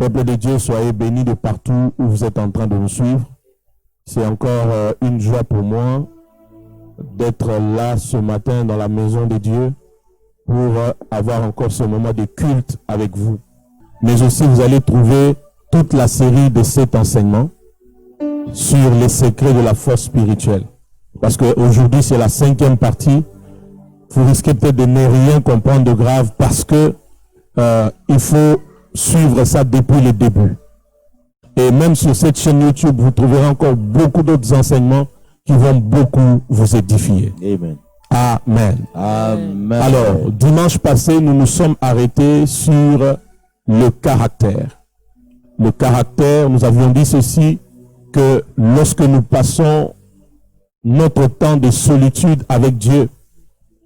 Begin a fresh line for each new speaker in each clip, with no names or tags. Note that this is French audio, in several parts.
Peuple de Dieu, soyez bénis de partout où vous êtes en train de nous suivre. C'est encore une joie pour moi d'être là ce matin dans la maison de Dieu pour avoir encore ce moment de culte avec vous. Mais aussi, vous allez trouver toute la série de cet enseignement sur les secrets de la force spirituelle. Parce qu'aujourd'hui, c'est la 5e partie. Vous risquez peut-être de ne rien comprendre de grave parce que il faut suivre ça depuis le début. Et même sur cette chaîne YouTube, vous trouverez encore beaucoup d'autres enseignements qui vont beaucoup vous édifier. Amen. Amen. Amen. Alors, dimanche passé, nous nous sommes arrêtés sur le caractère. Le caractère, nous avions dit ceci, que lorsque nous passons notre temps de solitude avec Dieu,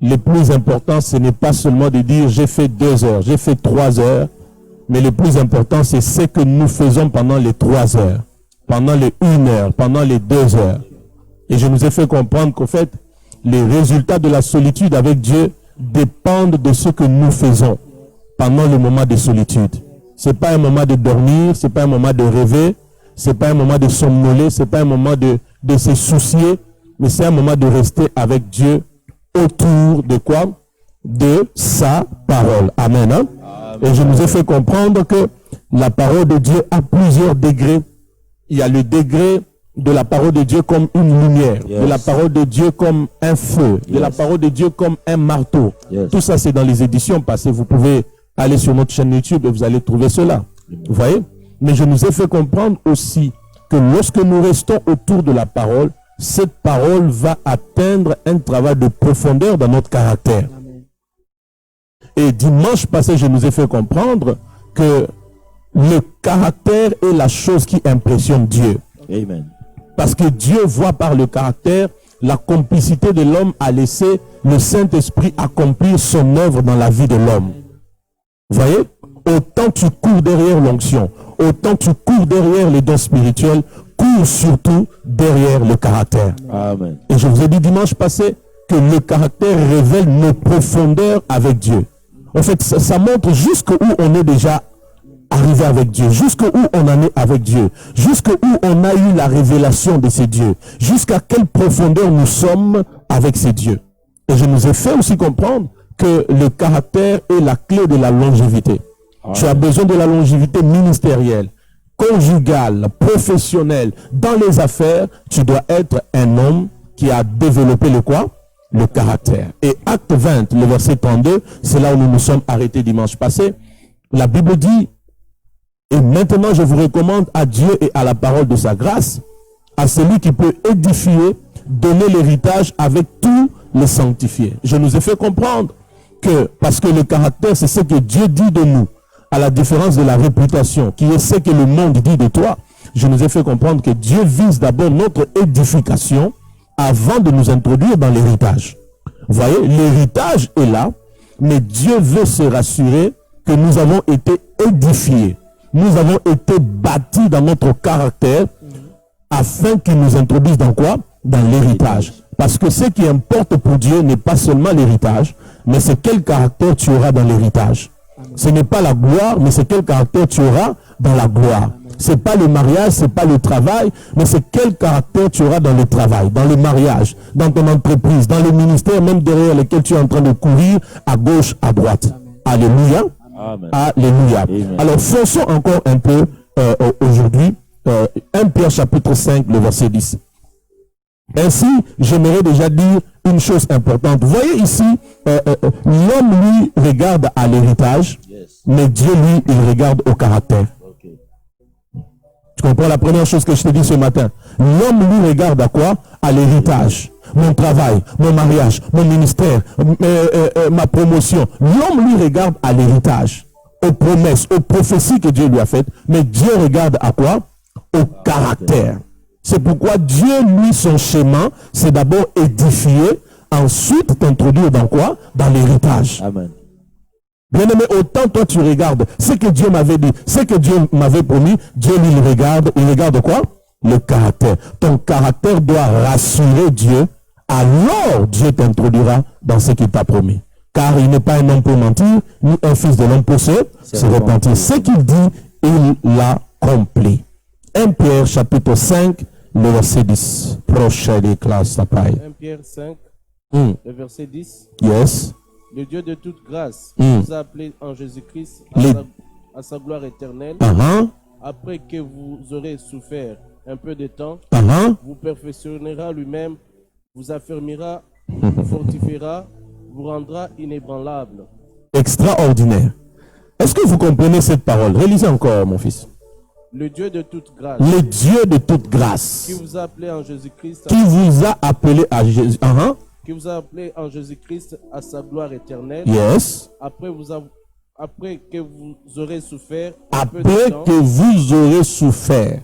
le plus important, ce n'est pas seulement de dire j'ai fait 2 heures, j'ai fait 3 heures, mais le plus important, c'est ce que nous faisons pendant les 3 heures, pendant les 1 heure, pendant les 2 heures. Et je nous ai fait comprendre qu'en fait, les résultats de la solitude avec Dieu dépendent de ce que nous faisons pendant le moment de solitude. Ce n'est pas un moment de dormir, ce n'est pas un moment de rêver, ce n'est pas un moment de somnoler, ce n'est pas un moment de se soucier, mais c'est un moment de rester avec Dieu autour de quoi? De sa parole. Amen. Hein? Et je nous ai fait comprendre que la parole de Dieu a plusieurs degrés. Il y a le degré de la parole de Dieu comme une lumière, de la parole de Dieu comme un feu, de la parole de Dieu comme un marteau. Tout ça, c'est dans les éditions passées. Vous pouvez aller sur notre chaîne YouTube et vous allez trouver cela. Vous voyez? Mais je nous ai fait comprendre aussi que lorsque nous restons autour de la parole, cette parole va atteindre un travail de profondeur dans notre caractère. Et dimanche passé, je nous ai fait comprendre que le caractère est la chose qui impressionne Dieu. Amen. Parce que Dieu voit par le caractère la complicité de l'homme à laisser le Saint-Esprit accomplir son œuvre dans la vie de l'homme. Vous voyez? Autant tu cours derrière l'onction, autant tu cours derrière les dons spirituels, cours surtout derrière le caractère. Amen. Et je vous ai dit dimanche passé que le caractère révèle nos profondeurs avec Dieu. En fait, ça montre jusqu'où on est déjà arrivé avec Dieu, jusqu'où on en est avec Dieu, jusqu'où on a eu la révélation de ces dieux, jusqu'à quelle profondeur nous sommes avec ces dieux. Et je nous ai fait aussi comprendre que le caractère est la clé de la longévité. Amen. Tu as besoin de la longévité ministérielle, conjugale, professionnelle. Dans les affaires, tu dois être un homme qui a développé le quoi? Le caractère. Et acte 20, le verset 32, c'est là où nous nous sommes arrêtés dimanche passé. La Bible dit: et maintenant je vous recommande à Dieu et à la parole de sa grâce, à celui qui peut édifier, donner l'héritage avec tous les sanctifiés. Je nous ai fait comprendre que, parce que le caractère, c'est ce que Dieu dit de nous, à la différence de la réputation, qui est ce que le monde dit de toi. Je nous ai fait comprendre que Dieu vise d'abord notre édification avant de nous introduire dans l'héritage. Vous voyez, l'héritage est là, mais Dieu veut se rassurer que nous avons été édifiés. Nous avons été bâtis dans notre caractère afin qu'il nous introduise dans quoi? Dans l'héritage. Parce que ce qui importe pour Dieu n'est pas seulement l'héritage, mais c'est quel caractère tu auras dans l'héritage. Ce n'est pas la gloire, mais c'est quel caractère tu auras dans la gloire. Ce n'est pas le mariage, ce n'est pas le travail, mais c'est quel caractère tu auras dans le travail, dans le mariage, dans ton entreprise, dans le ministère, même derrière lequel tu es en train de courir à gauche, à droite. Alléluia. Amen. Alléluia. Amen. Alors, fonçons encore un peu aujourd'hui. 1 Pierre chapitre 5, le verset 10. Ainsi, j'aimerais déjà dire une chose importante. Vous voyez ici, l'homme, lui, regarde à l'héritage, mais Dieu, lui, il regarde au caractère. Tu comprends la première chose que je te dis ce matin? L'homme, lui, regarde à quoi? À l'héritage. Mon travail, mon mariage, mon ministère, ma promotion. L'homme, lui, regarde à l'héritage, aux promesses, aux prophéties que Dieu lui a faites. Mais Dieu regarde à quoi? Au caractère. C'est pourquoi Dieu, lui, son chemin, c'est d'abord édifier, ensuite t'introduire dans quoi? Dans l'héritage. Amen. Bien-aimé, autant toi tu regardes ce que Dieu m'avait dit, ce que Dieu m'avait promis, Dieu lui il regarde quoi? Le caractère. Ton caractère doit rassurer Dieu, alors Dieu t'introduira dans ce qu'il t'a promis. Car il n'est pas un homme pour mentir, ni un fils de l'homme pour se repentir. Ce qu'il dit, il l'accomplit. 1 Pierre chapitre 5, le verset 10. Prochaine des classes, ça paille.
1 Pierre 5, le verset 10.
Yes.
Le Dieu de toute grâce, qui vous a appelé en Jésus-Christ à sa gloire éternelle, après que vous aurez souffert un peu de temps, vous perfectionnera lui-même, vous affermira, vous fortifiera, vous rendra inébranlable.
Extraordinaire. Est-ce que vous comprenez cette parole? Relisez encore, mon fils.
Le Dieu de toute grâce.
Le Dieu de toute grâce.
Qui vous a appelé en Jésus-Christ.
Qui vous a appelé à Jésus.
Qui vous a appelé en Jésus-Christ à sa gloire éternelle.
Yes.
Après que vous aurez souffert.
Après que vous aurez souffert.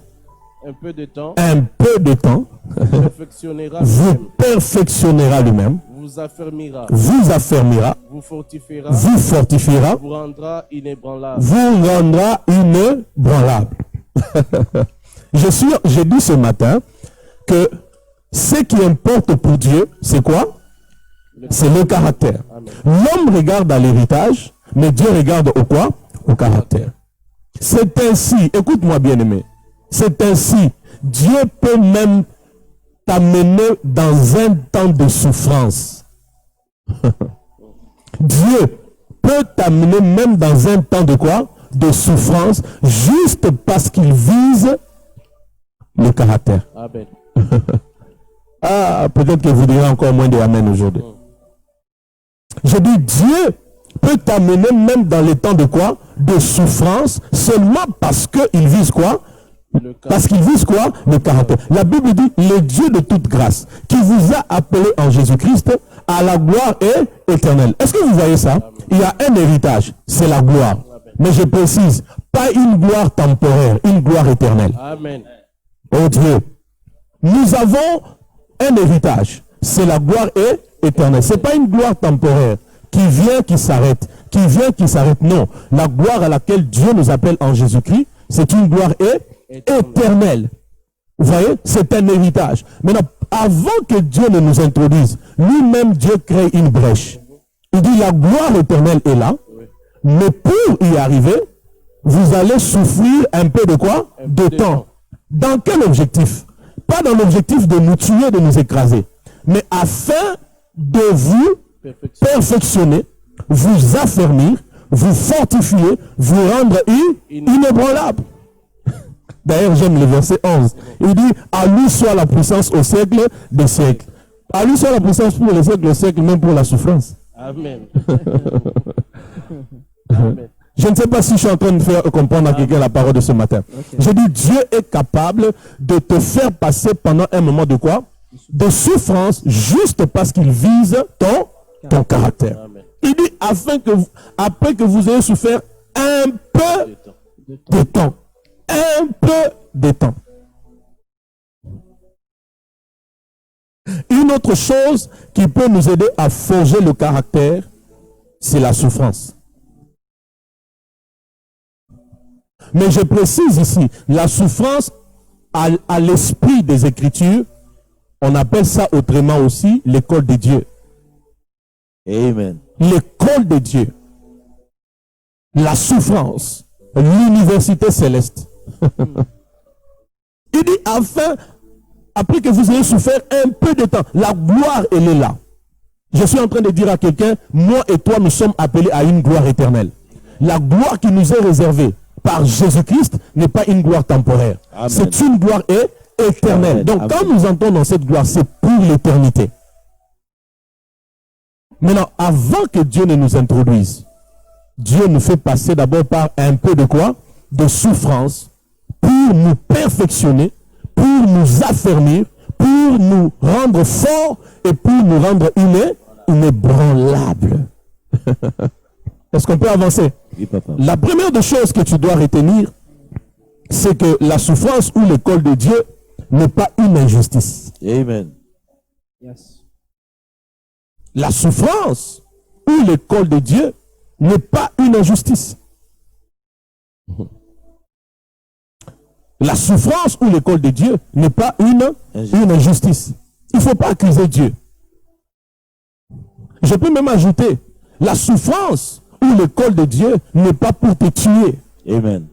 Un peu de temps.
Un peu de temps. Vous perfectionnera lui-même.
Vous affermira.
Vous affermira.
Vous fortifiera.
Vous fortifiera.
Vous rendra inébranlable.
Vous rendra inébranlable. J'ai dit ce matin que ce qui importe pour Dieu, c'est quoi? C'est le caractère. L'homme regarde à l'héritage, mais Dieu regarde au quoi? Au caractère. C'est ainsi, écoute-moi bien aimé, c'est ainsi, Dieu peut même t'amener dans un temps de souffrance. Dieu peut t'amener même dans un temps de quoi? De souffrance, juste parce qu'il vise le caractère.
Amen.
Ah, peut-être que vous direz encore moins de amen aujourd'hui. Je dis, Dieu peut t'amener même dans les temps de quoi? De souffrance, seulement parce qu'il vise quoi? Parce qu'il vise quoi? Le caractère. La Bible dit, le Dieu de toute grâce, qui vous a appelé en Jésus-Christ à la gloire et éternelle. Est-ce que vous voyez ça? Il y a un héritage, c'est la gloire. Mais je précise, pas une gloire temporaire, une gloire éternelle.
Amen.
Oh Dieu, nous avons un héritage, c'est la gloire et éternelle. Ce n'est pas une gloire temporaire qui vient, qui s'arrête, qui vient, qui s'arrête. Non, la gloire à laquelle Dieu nous appelle en Jésus-Christ, c'est une gloire éternelle. Vous voyez, c'est un héritage. Maintenant, avant que Dieu ne nous introduise, lui-même Dieu crée une brèche. Il dit la gloire éternelle est là, mais pour y arriver, vous allez souffrir un peu de quoi? De temps. Dans quel objectif? Pas dans l'objectif de nous tuer, de nous écraser, mais afin de vous perfectionner, vous affermir, vous fortifier, vous rendre inébranlable. D'ailleurs, j'aime le verset 11. Il dit, à lui soit la puissance au siècle des siècles. À lui soit la puissance pour les siècles des siècles, même pour la souffrance.
Amen. Amen.
Je ne sais pas si je suis en train de faire comprendre à quelqu'un la parole de ce matin. Okay. Je dis, Dieu est capable de te faire passer pendant un moment de quoi? De souffrance, juste parce qu'il vise ton caractère. Amen. Il dit, après que vous ayez souffert un peu de temps. Un peu de temps. Une autre chose qui peut nous aider à forger le caractère, c'est la souffrance. Mais je précise ici, la souffrance à l'esprit des Écritures, on appelle ça autrement aussi l'école de Dieu.
Amen.
L'école de Dieu. La souffrance. L'université céleste. Il dit, après que vous ayez souffert un peu de temps, la gloire, elle est là. Je suis en train de dire à quelqu'un, moi et toi, nous sommes appelés à une gloire éternelle. La gloire qui nous est réservée par Jésus-Christ n'est pas une gloire temporaire. C'est une gloire éternelle. Amen. Donc, quand nous entrons dans cette gloire, c'est pour l'éternité. Maintenant, avant que Dieu ne nous introduise, Dieu nous fait passer d'abord par un peu de quoi? De souffrance, pour nous perfectionner, pour nous affermir, pour nous rendre forts et pour nous rendre inébranlables. Est-ce qu'on peut avancer?
Oui, papa.
La première des choses que tu dois retenir, c'est que la souffrance ou l'école de Dieu n'est pas une injustice.
Amen.
Yes.
La souffrance ou l'école de Dieu n'est pas une injustice. La souffrance ou l'école de Dieu n'est pas une injustice. Il ne faut pas accuser Dieu. Je peux même ajouter, la souffrance ou l'école de Dieu n'est pas pour te tuer.
Amen.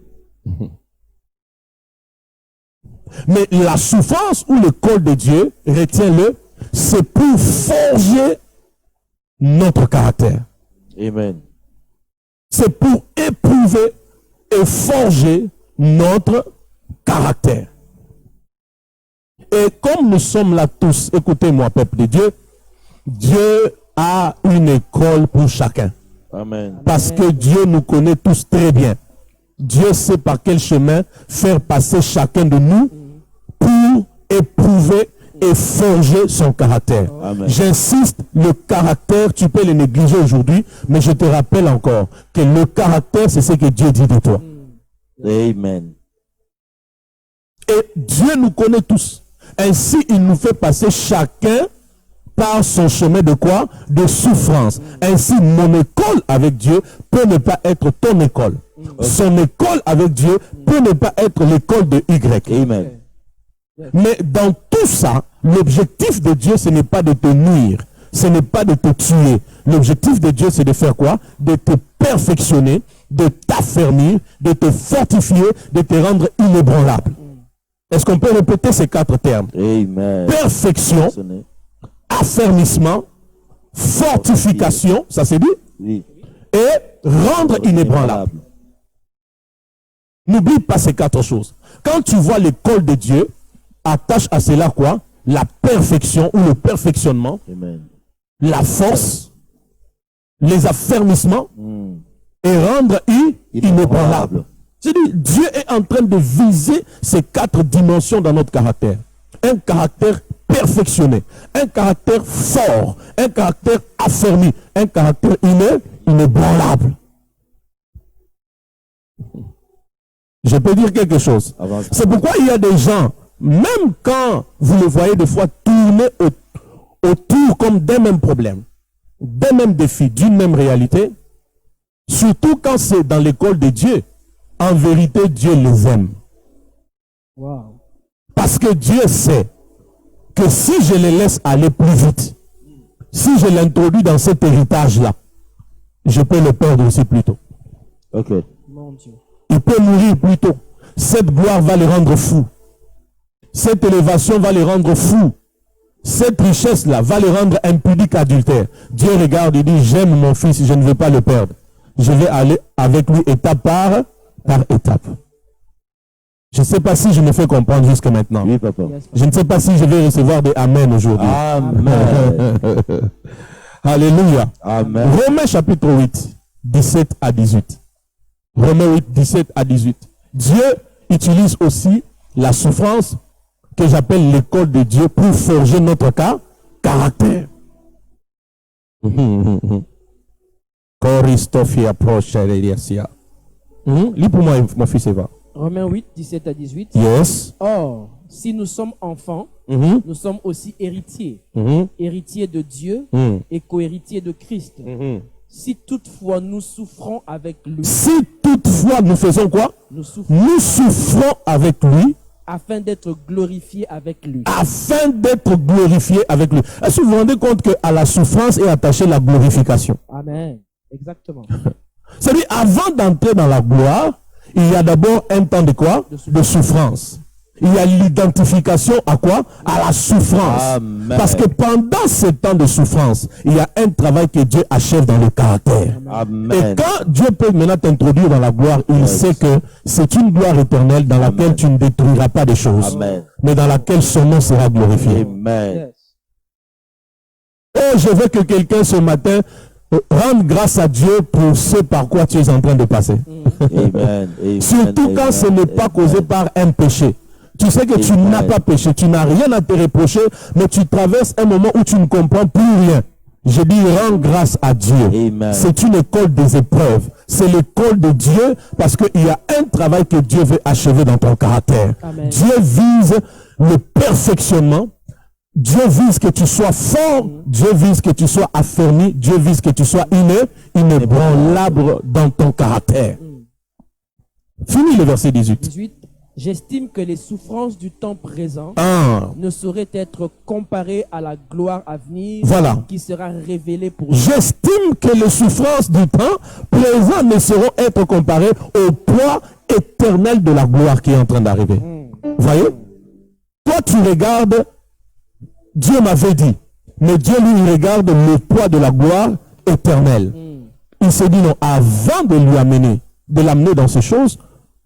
Mais la souffrance ou l'école de Dieu, retiens-le, c'est pour forger notre caractère.
Amen.
C'est pour éprouver et forger notre caractère. Et comme nous sommes là tous, écoutez-moi, peuple de Dieu, Dieu a une école pour chacun.
Amen.
Parce que Dieu nous connaît tous très bien. Dieu sait par quel chemin faire passer chacun de nous pour éprouver et forger son caractère. J'insiste, le caractère, tu peux le négliger aujourd'hui, mais je te rappelle encore que le caractère, c'est ce que Dieu dit de toi.
Amen.
Et Dieu nous connaît tous. Ainsi, il nous fait passer chacun par son chemin de quoi? De souffrance. Ainsi, mon école avec Dieu peut ne pas être ton école. Son école avec Dieu peut ne pas être l'école de Y.
Amen.
Mais dans tout ça, l'objectif de Dieu, ce n'est pas de te nuire. Ce n'est pas de te tuer. L'objectif de Dieu, c'est de faire quoi? De te perfectionner, de t'affermir, de te fortifier, de te rendre inébranlable. Est-ce qu'on peut répéter ces 4 termes?
Amen.
Perfection, affermissement, fortification, ça c'est dit?
Oui.
Et rendre inébranlable. N'oublie pas ces 4 choses. Quand tu vois l'école de Dieu, attache à cela quoi? La perfection ou le perfectionnement,
Amen.
la force, les affermissements et rendre inébranlable. C'est-à-dire, Dieu est en train de viser ces 4 dimensions dans notre caractère. Un caractère perfectionné, un caractère fort, un caractère affermi, un caractère inébranlable. Je peux dire quelque chose. C'est pourquoi il y a des gens, même quand vous le voyez des fois tourner autour comme d'un même problème, d'un même défi, d'une même réalité, surtout quand c'est dans l'école de Dieu, en vérité, Dieu les aime.
Wow.
Parce que Dieu sait que si je les laisse aller plus vite, si je l'introduis dans cet héritage-là, je peux le perdre aussi plus tôt.
Ok.
Mon Dieu.
Il peut mourir plus tôt. Cette gloire va les rendre fous. Cette élévation va les rendre fous. Cette richesse-là va les rendre impudiques adultères. Dieu regarde et dit, j'aime mon fils, je ne veux pas le perdre. Je vais aller avec lui étape par étape. Je ne sais pas si je me fais comprendre jusqu'à maintenant.
Oui, papa.
Je ne sais pas si je vais recevoir des amen aujourd'hui.
Amen.
Alléluia.
Amen.
Romains chapitre 8, 17 à 18. Romains 8, 17 à 18. Dieu utilise aussi la souffrance que j'appelle l'école de Dieu pour forger notre caractère. Lis pour moi, mon fils Eva.
Romains 8, 17 à 18.
Yes.
Or, si nous sommes enfants, nous sommes aussi héritiers. Héritiers de Dieu et co-héritiers de Christ. Si toutefois nous souffrons avec lui.
Si toutefois nous faisons quoi? Nous souffrons avec lui.
Afin d'être glorifiés avec lui.
Afin d'être glorifiés avec lui. Est-ce que vous vous rendez compte qu'à la souffrance est attachée la glorification?
Amen. Exactement.
C'est-à-dire, avant d'entrer dans la gloire, il y a d'abord un temps de quoi? De souffrance. Il y a l'identification à quoi? À la souffrance.
Amen.
Parce que pendant ce temps de souffrance, il y a un travail que Dieu achève dans le caractère.
Amen.
Et quand Dieu peut maintenant t'introduire dans la gloire, il sait que c'est une gloire éternelle dans laquelle tu ne détruiras pas des choses, mais dans laquelle son nom sera glorifié.
Amen.
Oh, je veux que quelqu'un ce matin rende grâce à Dieu pour ce par quoi tu es en train de passer.
Amen.
Surtout quand ce n'est pas causé par un péché. Tu sais que tu n'as pas péché, tu n'as rien à te reprocher, mais tu traverses un moment où tu ne comprends plus rien. Je dis, rends grâce à Dieu. C'est une école des épreuves. C'est l'école de Dieu parce qu'il y a un travail que Dieu veut achever dans ton caractère.
Amen.
Dieu vise le perfectionnement. Dieu vise que tu sois fort. Dieu vise que tu sois affermi. Dieu vise que tu sois inébranlable dans ton caractère. Fini le verset 18.
18. J'estime que les souffrances du temps présent ne sauraient être comparées à la gloire à venir qui sera révélée pour nous.
J'estime que les souffrances du temps présent ne sauront être comparées au poids éternel de la gloire qui est en train d'arriver. Voyez? Toi, tu regardes, Dieu m'avait dit, mais Dieu lui regarde le poids de la gloire éternelle. Il s'est dit non, avant de lui amener, de l'amener dans ces choses,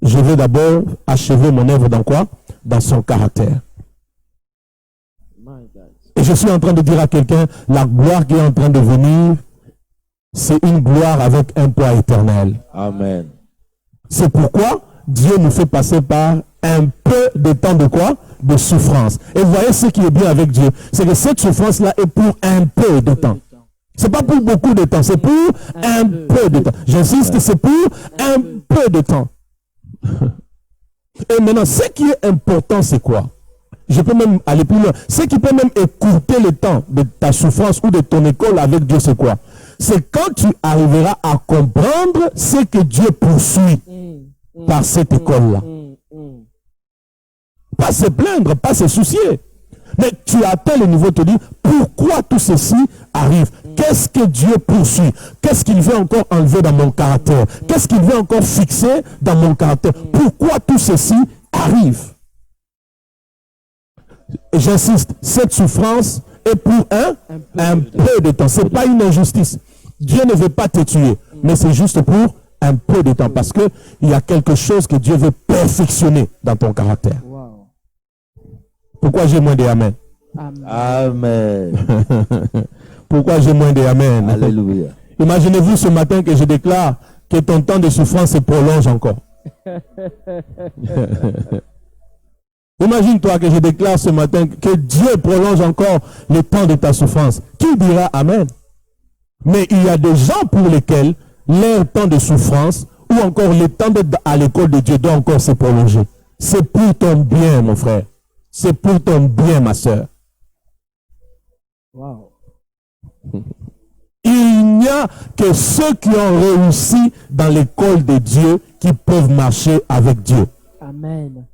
je vais d'abord achever mon œuvre dans quoi? Dans son caractère. Et je suis en train de dire à quelqu'un, la gloire qui est en train de venir, c'est une gloire avec un poids éternel.
Amen.
C'est pourquoi Dieu nous fait passer par un peu de temps de quoi? De souffrance. Et vous voyez ce qui est bien avec Dieu, c'est que cette souffrance-là est pour un peu de temps. C'est pas pour beaucoup de temps, c'est pour un peu de temps. J'insiste, c'est pour un peu de temps. Et maintenant, ce qui est important, c'est quoi? Je peux même aller plus loin. Ce qui peut même écourter le temps de ta souffrance ou de ton école avec Dieu, c'est quoi? C'est quand tu arriveras à comprendre ce que Dieu poursuit par cette école-là. Pas se plaindre, pas se soucier. Mais tu atteins le niveau de te dire, pourquoi tout ceci arrive? Qu'est-ce que Dieu poursuit? Qu'est-ce qu'il veut encore enlever dans mon caractère? Qu'est-ce qu'il veut encore fixer dans mon caractère? Pourquoi tout ceci arrive? Et j'insiste, cette souffrance est pour un peu de temps. Ce n'est pas une injustice. Dieu ne veut pas te tuer, mais c'est juste pour un peu de temps. Parce qu'il y a quelque chose que Dieu veut perfectionner dans ton caractère.
Wow.
Pourquoi j'ai moins de amen?
Amen.
Pourquoi j'ai moins de amen?
Alléluia.
Imaginez-vous ce matin que je déclare que ton temps de souffrance se prolonge encore. Imagine-toi que je déclare ce matin que Dieu prolonge encore le temps de ta souffrance. Qui dira amen? Mais il y a des gens pour lesquels leur temps de souffrance ou encore le temps d'être à l'école de Dieu doit encore se prolonger. C'est pour ton bien, mon frère. C'est pour ton bien, ma soeur.
Wow.
Il n'y a que ceux qui ont réussi dans l'école de Dieu qui peuvent marcher avec Dieu.
Amen.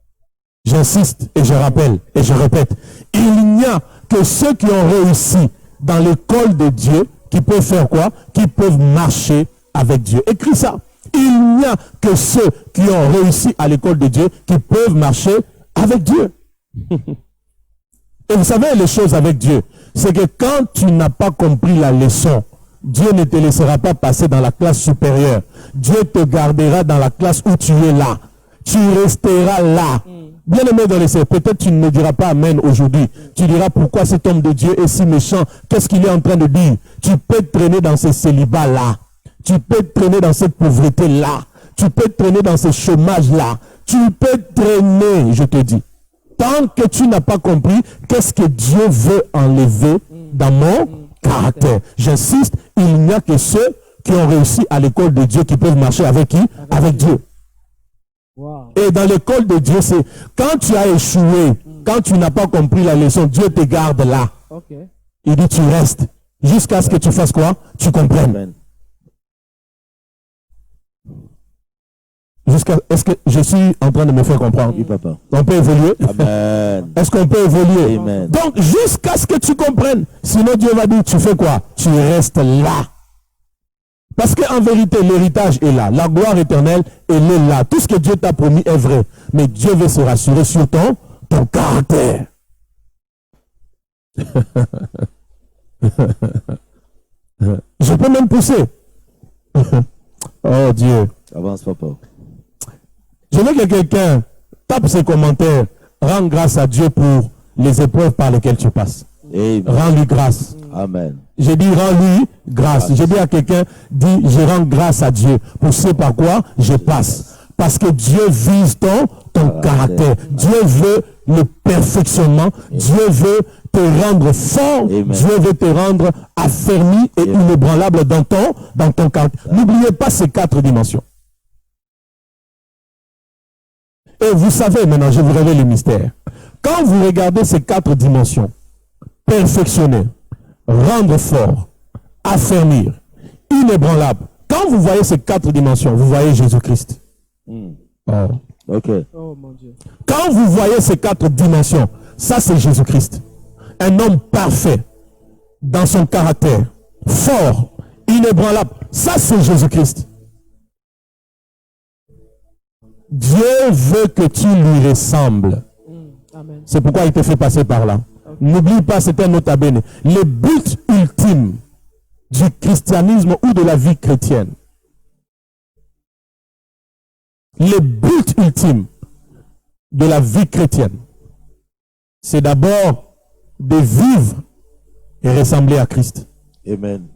J'insiste et je rappelle et je répète. Il n'y a que ceux qui ont réussi dans l'école de Dieu qui peuvent faire quoi? Qui peuvent marcher avec Dieu. Écris ça. Il n'y a que ceux qui ont réussi à l'école de Dieu qui peuvent marcher avec Dieu. Et vous savez les choses avec Dieu, c'est que quand tu n'as pas compris la leçon, Dieu ne te laissera pas passer dans la classe supérieure. Dieu te gardera dans la classe où tu es là. Tu resteras là. Bien aimé dans les cieux, peut-être tu ne me diras pas amen aujourd'hui. Tu diras pourquoi cet homme de Dieu est si méchant. Qu'est-ce qu'il est en train de dire? Tu peux traîner dans ce célibat-là. Tu peux traîner dans cette pauvreté-là. Tu peux traîner dans ce chômage-là. Tu peux traîner, je te dis. Tant que tu n'as pas compris qu'est-ce que Dieu veut enlever dans mon caractère. J'insiste, il n'y a que ceux qui ont réussi à l'école de Dieu qui peuvent marcher avec qui? Avec Dieu.
Wow.
Et dans l'école de Dieu, c'est quand tu as échoué, quand tu n'as pas compris la leçon, Dieu te garde là.
Okay.
Il dit tu restes jusqu'à ce que tu fasses quoi? Tu comprennes.
Amen.
Est-ce que je suis en train de me faire comprendre?
Oui, papa.
On peut évoluer?
Amen.
Est-ce qu'on peut évoluer?
Amen.
Donc, jusqu'à ce que tu comprennes. Sinon, Dieu va dire, tu fais quoi? Tu restes là. Parce qu'en vérité, l'héritage est là. La gloire éternelle, elle est là. Tout ce que Dieu t'a promis est vrai. Mais Dieu veut se rassurer sur ton caractère. Je peux même pousser. Oh Dieu.
Avance, papa.
Je veux que quelqu'un tape ses commentaires. Rends grâce à Dieu pour les épreuves par lesquelles tu passes.
Amen.
Rends-lui grâce.
Amen.
J'ai dit rends-lui grâce. J'ai dit à quelqu'un, dis je rends grâce à Dieu pour ce par quoi je passe. Parce que Dieu vise ton caractère. Dieu veut le perfectionnement. Dieu veut te rendre fort.
Amen.
Dieu veut te rendre affermi et inébranlable dans ton caractère. N'oubliez pas ces 4 dimensions. Et vous savez maintenant, je vous révèle le mystère. Quand vous regardez ces 4 dimensions, perfectionner, rendre fort, affermir, inébranlable. Quand vous voyez ces 4 dimensions, vous voyez Jésus-Christ. Oh.
Ok.
Oh mon Dieu.
Quand vous voyez ces 4 dimensions, ça c'est Jésus-Christ. Un homme parfait dans son caractère, fort, inébranlable. Ça c'est Jésus-Christ. Dieu veut que tu lui ressembles.
Amen.
C'est pourquoi il te fait passer par là. N'oublie pas, c'est un nota bene. Le but ultime du christianisme ou de la vie chrétienne, le but ultime de la vie chrétienne, c'est d'abord de vivre et ressembler à Christ.
Amen.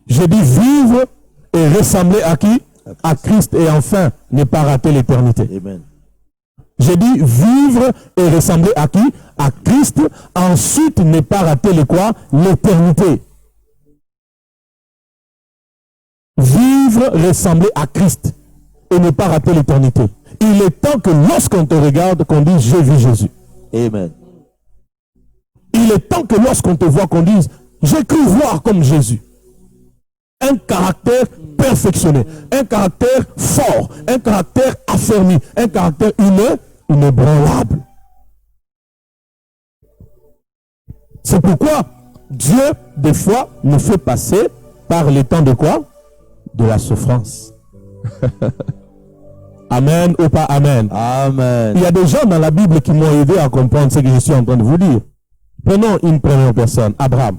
Je dis vivre et ressembler à qui? À Christ, et enfin ne pas rater l'éternité.
Amen.
J'ai dit vivre et ressembler à qui? À Christ. Ensuite, ne pas rater le quoi? L'éternité. Vivre, ressembler à Christ et ne pas rater l'éternité. Il est temps que lorsqu'on te regarde, qu'on dise j'ai vu Jésus.
Amen.
Il est temps que lorsqu'on te voit, qu'on dise j'ai cru voir comme Jésus. Un caractère perfectionné, un caractère fort, un caractère affermi, un caractère inébranlable. C'est pourquoi Dieu, des fois, nous fait passer par les temps de quoi? De la souffrance. Amen ou pas amen?
Amen.
Il y a des gens dans la Bible qui m'ont aidé à comprendre ce que je suis en train de vous dire. Prenons une première personne, Abraham.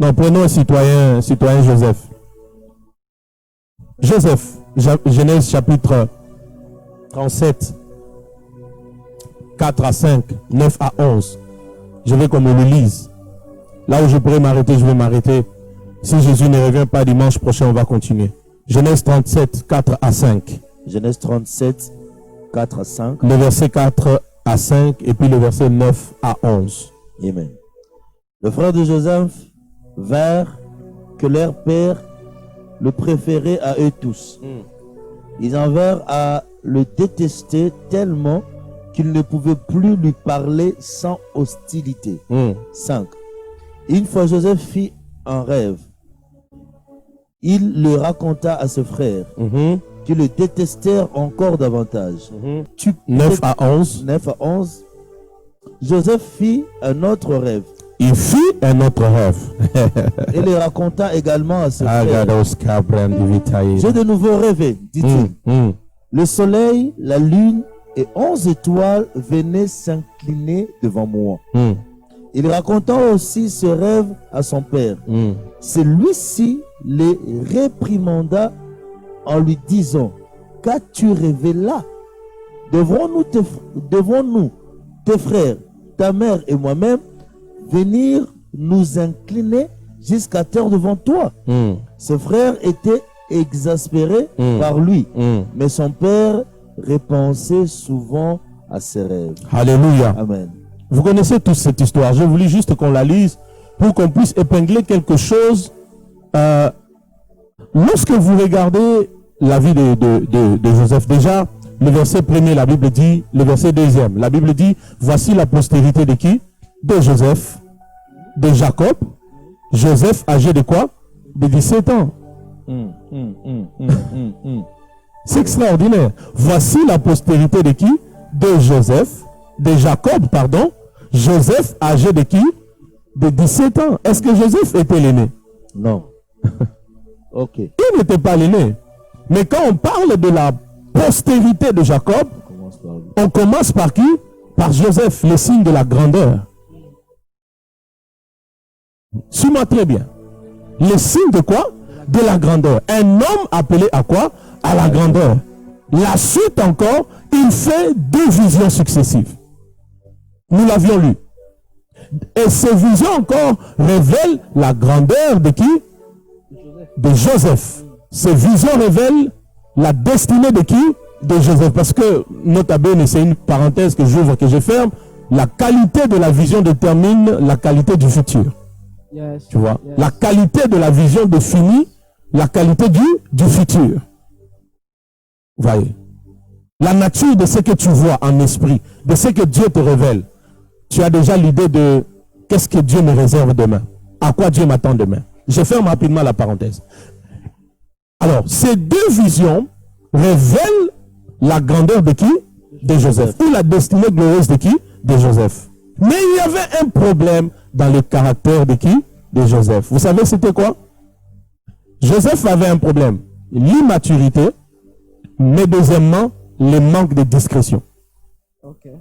Non, prenons un citoyen Joseph. Joseph, Genèse chapitre 37, 4 à 5, 9 à 11. Je veux qu'on me le lise. Là où je pourrais m'arrêter, je vais m'arrêter. Si Jésus ne revient pas dimanche prochain, on va continuer. Genèse 37, 4 à 5.
Genèse 37, 4 à 5.
Le verset 4 à 5 et puis le verset 9 à 11.
Amen. Le frère de Joseph vinrent que leur père le préférait à eux tous. Ils en vinrent à le détester tellement qu'ils ne pouvaient plus lui parler sans hostilité. 5. Une fois Joseph fit un rêve. Il le raconta à ses frères qui le détestèrent encore davantage.
9 à 11.
9 à 11. Joseph fit un autre rêve.
Il fit un autre rêve.
Et le raconta également à ses frères.
J'ai
J'ai de nouveau rêvé, dit-il. Le soleil, la lune et 11 étoiles venaient s'incliner devant moi. Il raconta aussi ce rêve à son père. Celui-ci les réprimanda en lui disant: qu'as-tu rêvé là? Devrons-nous, tes frères, ta mère et moi-même, venir nous incliner jusqu'à terre devant toi? Ses frères étaient exaspérés par lui, mais son père repensait souvent à ses rêves.
Alléluia.
Amen.
Vous connaissez tous cette histoire. Je voulais juste qu'on la lise pour qu'on puisse épingler quelque chose. Lorsque vous regardez la vie de Joseph, déjà, le verset premier, la Bible dit, le verset deuxième, la Bible dit, voici la postérité de qui? De Joseph, de Jacob. Joseph âgé de quoi? De 17 ans. C'est extraordinaire. Voici la postérité de qui? De Joseph, de Jacob, pardon. Joseph âgé de qui? De 17 ans. Est-ce que Joseph était l'aîné?
Non. Ok.
Il n'était pas l'aîné. Mais quand on parle de la postérité de Jacob, on commence par qui? Par Joseph, le signe de la grandeur. Suis-moi très bien. Le signe de quoi? De la grandeur. Un homme appelé à quoi? À la grandeur. La suite encore, il fait 2 visions successives. Nous l'avions lu. Et ces visions encore révèlent la grandeur de qui? De Joseph. Ces visions révèlent la destinée de qui? De Joseph. Parce que, nota bene, c'est une parenthèse que j'ouvre, que je ferme. La qualité de la vision détermine la qualité du futur.
Yes.
Tu vois?
Yes.
La qualité de la vision définit la qualité du futur. Voyez. La nature de ce que tu vois en esprit, de ce que Dieu te révèle. Tu as déjà l'idée de qu'est-ce que Dieu me réserve demain. À quoi Dieu m'attend demain. Je ferme rapidement la parenthèse. Alors, ces 2 visions révèlent la grandeur de qui? De Joseph. Ou la destinée glorieuse de qui? De Joseph. Mais il y avait un problème dans le caractère de qui? De Joseph. Vous savez c'était quoi? Joseph avait un problème. L'immaturité, mais deuxièmement, le manque de discrétion.
Okay.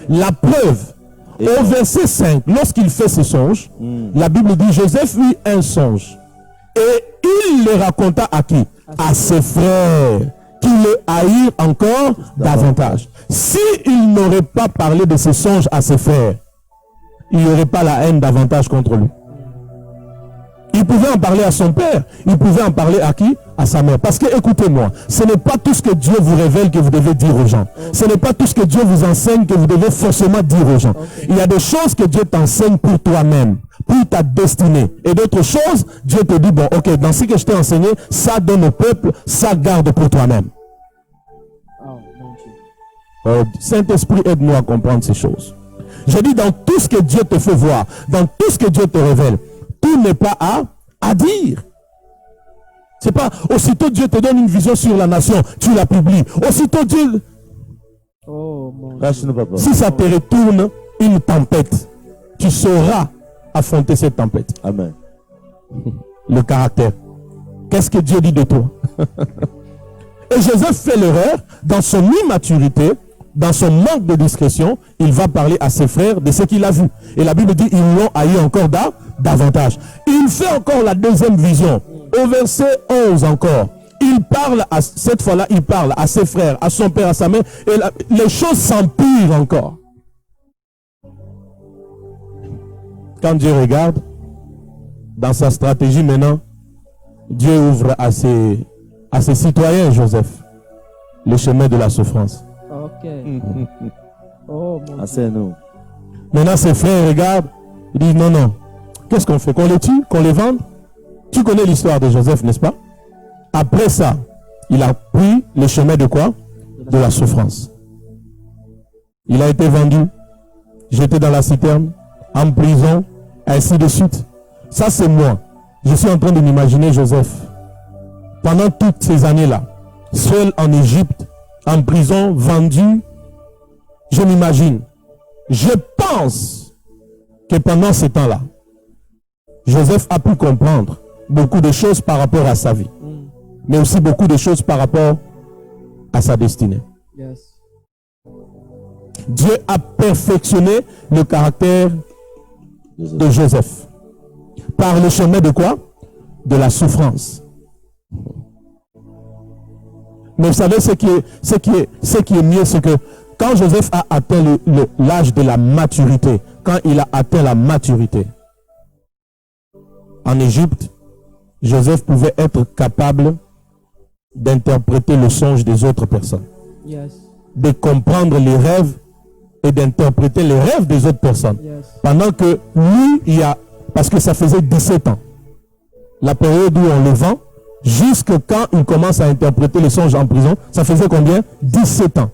La preuve, au verset 5, lorsqu'il fait ce songe, la Bible dit, Joseph eut un songe. Et il le raconta à qui? À ses frères, qui le haïrent encore davantage. S'il n'aurait pas parlé de ce songe à ses frères, il n'y aurait pas la haine davantage contre lui. Il pouvait en parler à son père. Il pouvait en parler à qui? À sa mère. Parce que, écoutez-moi, ce n'est pas tout ce que Dieu vous révèle que vous devez dire aux gens. Ce n'est pas tout ce que Dieu vous enseigne que vous devez forcément dire aux gens. Il y a des choses que Dieu t'enseigne pour toi-même, pour ta destinée. Et d'autres choses, Dieu te dit, bon, ok, dans ce que je t'ai enseigné, ça donne au peuple, ça garde pour toi-même. Saint-Esprit, aide-nous à comprendre ces choses. Je dis, dans tout ce que Dieu te fait voir, dans tout ce que Dieu te révèle, tout n'est pas à dire. C'est pas aussitôt Dieu te donne une vision sur la nation, tu la publies. Aussitôt Dieu... Si ça te retourne une tempête, tu sauras affronter cette tempête.
Amen.
Le caractère. Qu'est-ce que Dieu dit de toi? Et Joseph fait l'erreur dans son immaturité, dans son manque de discrétion, il va parler à ses frères de ce qu'il a vu. Et la Bible dit, ils l'ont haï encore davantage. Il fait encore la deuxième vision. Au verset 11 encore, il parle, cette fois-là, il parle à ses frères, à son père, à sa mère, et les choses s'empirent encore. Quand Dieu regarde, dans sa stratégie maintenant, Dieu ouvre à ses citoyens, Joseph, le chemin de la souffrance.
Enseigne-nous.
Maintenant, ses frères regardent, ils disent non, non. Qu'est-ce qu'on fait? Qu'on les tue? Qu'on les vende? Tu connais l'histoire de Joseph, n'est-ce pas? Après ça, il a pris le chemin de quoi? De la souffrance. Il a été vendu, jeté dans la citerne, en prison, ainsi de suite. Ça, c'est moi. Je suis en train de m'imaginer Joseph. Pendant toutes ces années-là, seul en Égypte, en prison, vendu, je m'imagine. Je pense que pendant ce temps-là, Joseph a pu comprendre beaucoup de choses par rapport à sa vie, mais aussi beaucoup de choses par rapport à sa destinée. Dieu a perfectionné le caractère de Joseph par le chemin de quoi? De la souffrance. Mais vous savez, ce qui est mieux, c'est que quand Joseph a atteint l'âge de la maturité, quand il a atteint la maturité, en Égypte, Joseph pouvait être capable d'interpréter le songe des autres personnes. De comprendre les rêves et d'interpréter les rêves des autres personnes. Pendant que lui, parce que ça faisait 17 ans, la période où on le vend, jusque quand il commence à interpréter les songes en prison, ça faisait combien? 17 ans.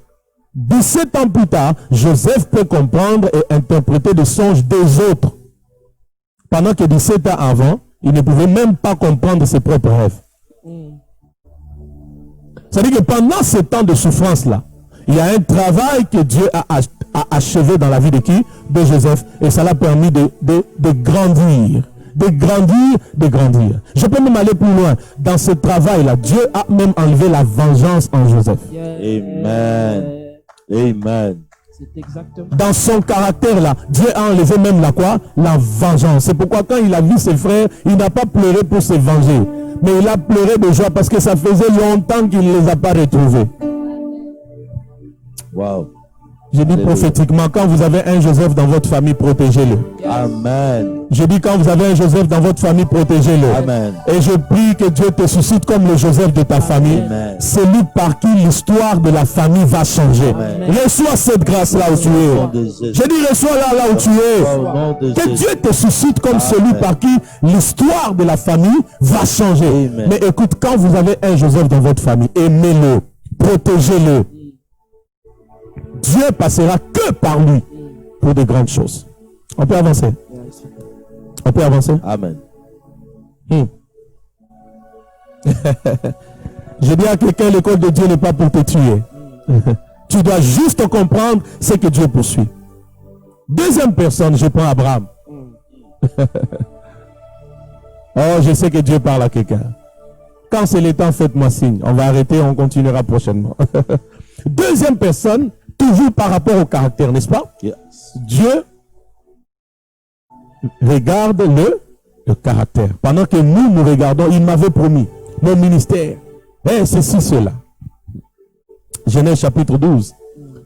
17 ans plus tard, Joseph peut comprendre et interpréter les songes des autres. Pendant que 17 ans avant, il ne pouvait même pas comprendre ses propres rêves. C'est-à-dire que pendant ce temps de souffrance-là, il y a un travail que Dieu a achevé dans la vie de qui? De Joseph. Et ça l'a permis de grandir. De grandir. Je peux même aller plus loin. Dans ce travail-là, Dieu a même enlevé la vengeance en Joseph.
Amen. Amen.
Dans son caractère-là, Dieu a enlevé même la quoi? La vengeance. C'est pourquoi quand il a vu ses frères, il n'a pas pleuré pour se venger. Mais il a pleuré de joie parce que ça faisait longtemps qu'il ne les a pas retrouvés.
Wow.
Je dis prophétiquement, quand vous avez un Joseph dans votre famille, protégez-le.
Amen.
Je dis quand vous avez un Joseph dans votre famille, protégez-le.
Amen.
Et je prie que Dieu te suscite comme le Joseph de ta famille.
Amen.
Celui par qui l'histoire de la famille va changer. Amen. Reçois cette grâce là où tu es. Je dis reçois là où tu es. Que Dieu te suscite comme celui par qui l'histoire de la famille va changer. Amen. Mais écoute, quand vous avez un Joseph dans votre famille, aimez-le, protégez-le. Dieu passera que par lui pour de grandes choses. On peut avancer. On peut avancer.
Amen.
Je dis à quelqu'un, l'école de Dieu n'est pas pour te tuer. Tu dois juste comprendre ce que Dieu poursuit. Deuxième personne, je prends Abraham. Oh, je sais que Dieu parle à quelqu'un. Quand c'est le temps, faites-moi signe. On va arrêter, on continuera prochainement. Deuxième personne, toujours par rapport au caractère, n'est-ce pas?
Yes.
Dieu regarde le caractère. Pendant que nous regardons, il m'avait promis, mon ministère, ceci, cela. Genèse chapitre 12,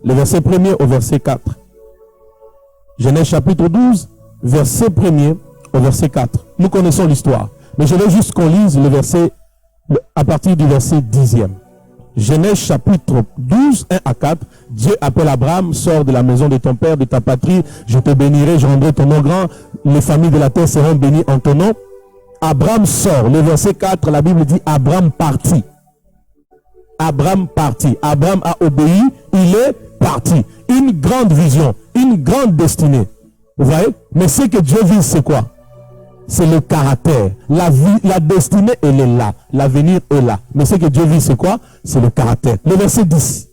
le verset 1er au verset 4. Genèse chapitre 12, verset 1er au verset 4. Nous connaissons l'histoire, mais je veux juste qu'on lise le verset à partir du verset 10e. Genèse chapitre 12, 1 à 4. Dieu appelle Abraham, sors de la maison de ton père, de ta patrie, je te bénirai, je rendrai ton nom grand, les familles de la terre seront bénies en ton nom. Abraham sort. Le verset 4, la Bible dit Abraham partit. Abraham partit. Abraham a obéi, il est parti. Une grande vision, une grande destinée. Vous voyez? Mais ce que Dieu vise, c'est quoi? C'est le caractère. La vie, la destinée, elle est là. L'avenir est là. Mais ce que Dieu vise, c'est quoi? C'est le caractère. Le verset 10.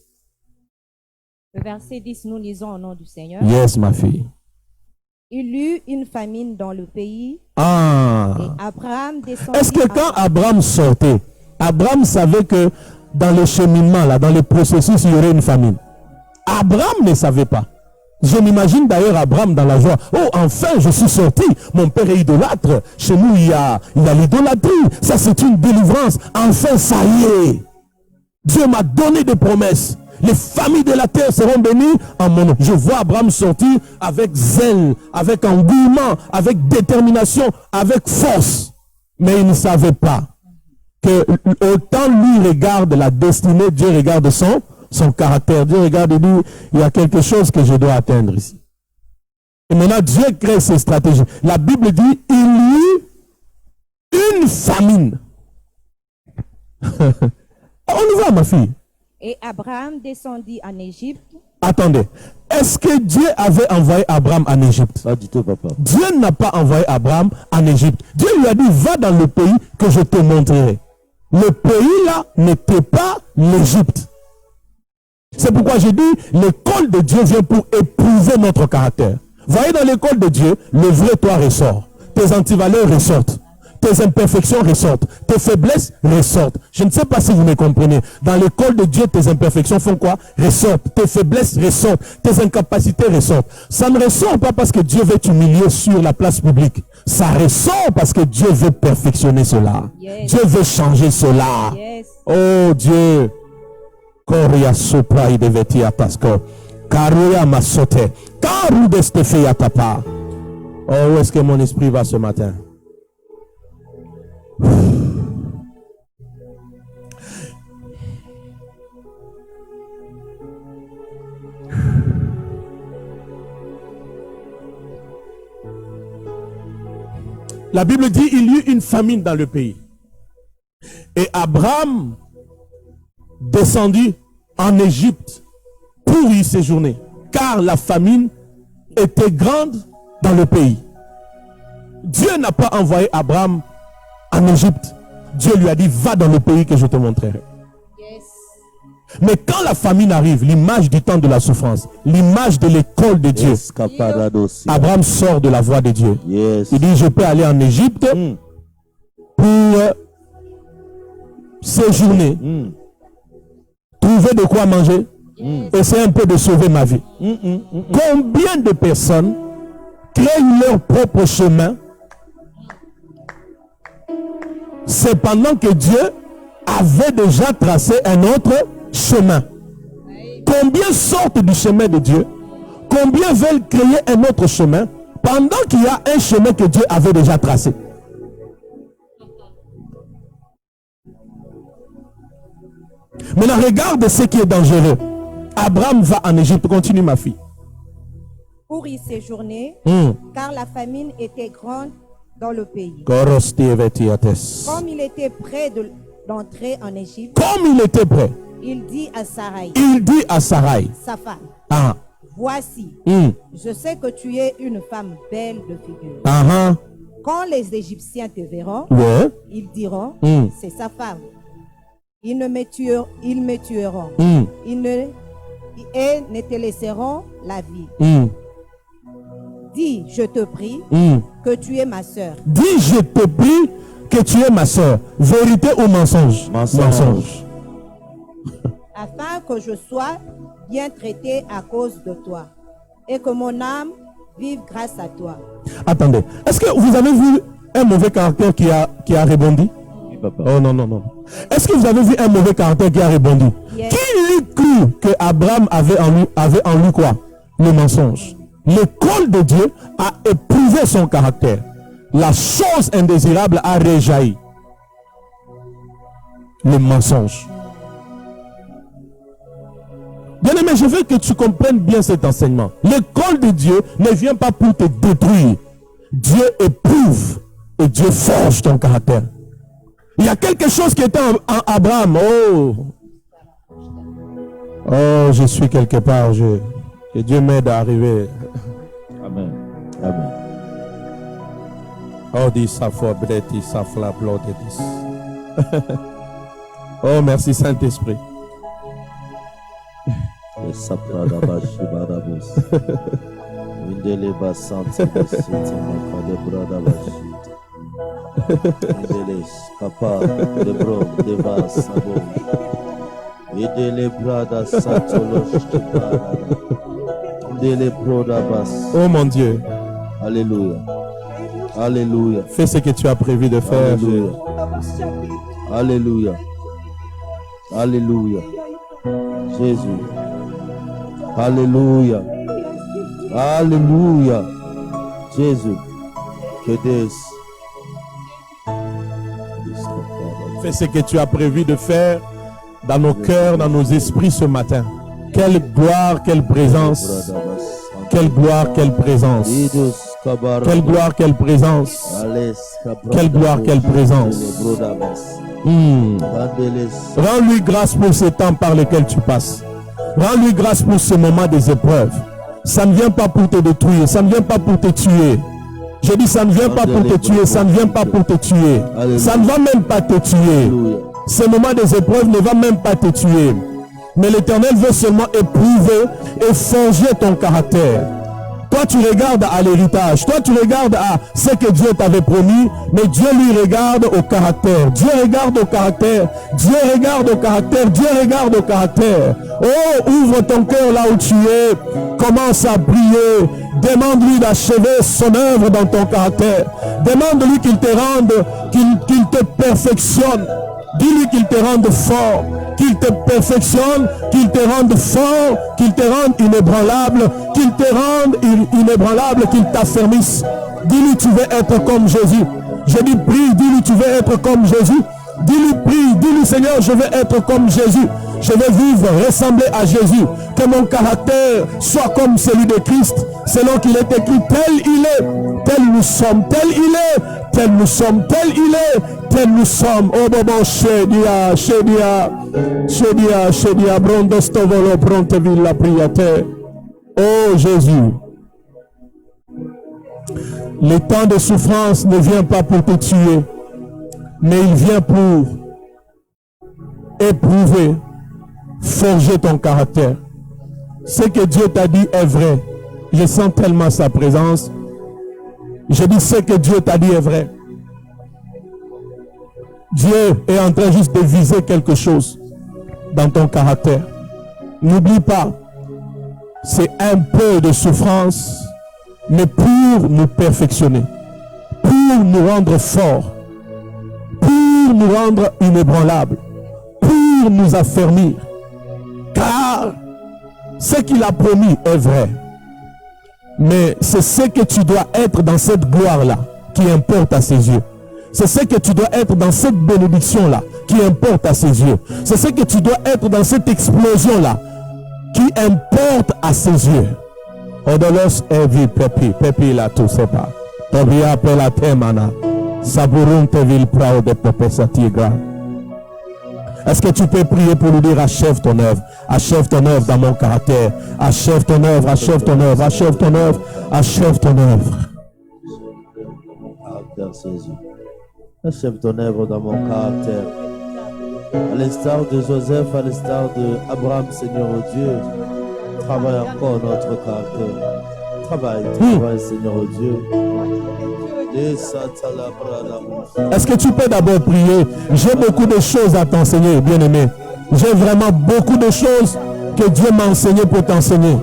Le verset 10, nous lisons au nom du Seigneur.
Yes, ma fille.
Il eut une famine dans le pays.
Ah.
Et Abraham descendit.
Est-ce que quand Abraham sortait, Abraham savait que dans le cheminement, là, dans le processus, il y aurait une famine? Abraham ne savait pas. Je m'imagine d'ailleurs Abraham dans la joie. Oh, enfin, je suis sorti. Mon père est idolâtre. Chez nous, il y a l'idolâtrie. Ça, c'est une délivrance. Enfin, ça y est. Dieu m'a donné des promesses. Les familles de la terre seront bénies en mon nom. Je vois Abraham sortir avec zèle, avec engouement, avec détermination, avec force. Mais il ne savait pas que autant lui regarde la destinée, Dieu regarde son caractère. Dieu regarde et dit, il y a quelque chose que je dois atteindre ici. Et maintenant, Dieu crée ses stratégies. La Bible dit, il y eut une famine. On y va, ma fille.
Et Abraham descendit en Égypte.
Attendez. Est-ce que Dieu avait envoyé Abraham en Égypte?
Pas du tout, papa.
Dieu n'a pas envoyé Abraham en Égypte. Dieu lui a dit, va dans le pays que je te montrerai. Le pays là n'était pas l'Égypte. C'est pourquoi j'ai dit, l'école de Dieu vient pour éprouver notre caractère. Voyez, dans l'école de Dieu, le vrai toi ressort. Tes antivaleurs ressortent. Tes imperfections ressortent. Tes faiblesses ressortent. Je ne sais pas si vous me comprenez. Dans l'école de Dieu, tes imperfections font quoi? Ressortent. Tes faiblesses ressortent. Tes incapacités ressortent. Ça ne ressort pas parce que Dieu veut t'humilier sur la place publique. Ça ressort parce que Dieu veut perfectionner cela.
Yes.
Dieu veut changer cela.
Yes.
Oh Dieu. Koria sopra i deveti atasko. Karuya masote. Karu destefe yatapa. Oh, où est-ce que mon esprit va ce matin? La Bible dit, il y eut une famine dans le pays. Et Abraham descendit en Égypte pour y séjourner, car la famine était grande dans le pays. Dieu n'a pas envoyé Abraham en Égypte. Dieu lui a dit, va dans le pays que je te montrerai.
Yes.
Mais quand la famine arrive, l'image du temps de la souffrance, l'image de l'école de Dieu, Abraham sort de la voie de Dieu.
Yes.
Il dit, je peux aller en Égypte pour séjourner, trouver de quoi manger, essayer un peu de sauver ma vie. Combien de personnes créent leur propre chemin? C'est pendant que Dieu avait déjà tracé un autre chemin. Combien sortent du chemin de Dieu? Combien veulent créer un autre chemin pendant qu'il y a un chemin que Dieu avait déjà tracé? Maintenant, regarde ce qui est dangereux. Abraham va en Égypte. Continue, ma fille.
Pour y séjourner, car la famine était grande dans le pays. Comme il était prêt d'entrer en Égypte,
comme il était prêt,
il dit à Sarai, sa femme, voici, je sais que tu es une femme belle de figure. Quand les Égyptiens te verront, ils diront, c'est sa femme. Ils me tueront. Et ne te laisseront la vie.
Dis,
je te prie, que tu es ma soeur.
Dis, je te prie que tu es ma soeur. Vérité ou mensonge? Mensonge.
Afin que je sois bien traité à cause de toi et que mon âme vive grâce à toi. Attendez, est-ce que vous avez vu un mauvais caractère qui a rebondi? Oh non, non, non. Est-ce que vous avez vu un mauvais caractère qui a rebondi? Yes. Qui lui cru que Abraham avait en lui quoi? Le mensonge. L'école de Dieu a éprouvé son caractère. La chose indésirable a réjailli. Le mensonge. Bien-aimé, je veux que tu comprennes bien cet enseignement. L'école de Dieu ne vient pas pour te détruire. Dieu éprouve et Dieu forge ton caractère. Il y a quelque chose qui était en Abraham. Oh, je suis quelque part. Que Dieu m'aide à arriver.
Amen. Amen.
Oh, dis ça for bleti, ça fla blood Oh, merci Saint-Esprit. Oh mon Dieu.
Alléluia. Alléluia.
Fais ce que tu as prévu de faire.
Alléluia. Alléluia. Alléluia. Jésus. Alléluia. Alléluia. Jésus.
Fais ce que tu as prévu de faire dans nos cœurs, dans nos esprits ce matin. Quelle gloire, quelle présence. Quelle gloire, quelle présence. Quelle gloire, quelle présence. Quelle gloire, quelle présence. Rends-lui grâce pour ce temps par lequel tu passes. Rends-lui grâce pour ce moment des épreuves. Ça ne vient pas pour te détruire, ça ne vient pas pour te tuer. Je dis ça ne vient pas pour te tuer, ça ne vient pas pour te tuer. Ça ne va même pas te tuer. Ce moment des épreuves ne va même pas te tuer. Mais l'Éternel veut seulement éprouver et forger ton caractère. Toi, tu regardes à l'héritage. Toi, tu regardes à ce que Dieu t'avait promis. Mais Dieu lui regarde au caractère. Dieu regarde au caractère. Dieu regarde au caractère. Dieu regarde au caractère. Oh, ouvre ton cœur là où tu es. Commence à prier. Demande-lui d'achever son œuvre dans ton caractère. Demande-lui qu'il te rende, qu'il te perfectionne. Dis-lui qu'il te rende fort, qu'il te perfectionne, qu'il te rende fort, qu'il te rende inébranlable, qu'il te rende inébranlable, qu'il t'affermisse. Dis-lui tu veux être comme Jésus. Je dis prie, dis-lui tu veux être comme Jésus. Dis-lui prie, dis-lui Seigneur je veux être comme Jésus. Je veux vivre, ressembler à Jésus. Que mon caractère soit comme celui de Christ, selon qu'il est écrit, tel il est, tel nous sommes, tel il est, tel nous sommes, tel il est, tel nous sommes. Oh bobo, shedia, brondostovolo, bronteville, priate. Oh Jésus. Le temps de souffrance ne vient pas pour te tuer, mais il vient pour éprouver, forger ton caractère. Ce que Dieu t'a dit est vrai. Je sens tellement sa présence. Je dis ce que Dieu t'a dit est vrai. Dieu est en train juste de viser quelque chose dans ton caractère. N'oublie pas, c'est un peu de souffrance, mais pour nous perfectionner, pour nous rendre forts, pour nous rendre inébranlables, pour nous affermir. Car ce qu'il a promis est vrai. Mais c'est ce que tu dois être dans cette gloire-là qui importe à ses yeux. C'est ce que tu dois être dans cette bénédiction-là qui importe à ses yeux. C'est ce que tu dois être dans cette explosion-là qui importe à ses yeux. Odolos evi pepi la tout sepa. Tobia pela temana. Saburun tevil prao de popesa tigra. Est-ce que tu peux prier pour lui dire achève ton œuvre dans mon caractère, achève ton œuvre, achève ton œuvre, achève ton œuvre, achève ton œuvre.
Achève ton œuvre dans mon caractère. À l'instar de Joseph, à l'instar d'Abraham, Seigneur Dieu, travaille encore notre caractère. Travaille, Seigneur Dieu.
Est-ce que tu peux d'abord prier? J'ai beaucoup de choses à t'enseigner, bien-aimé. J'ai vraiment beaucoup de choses que Dieu m'a enseigné pour t'enseigner.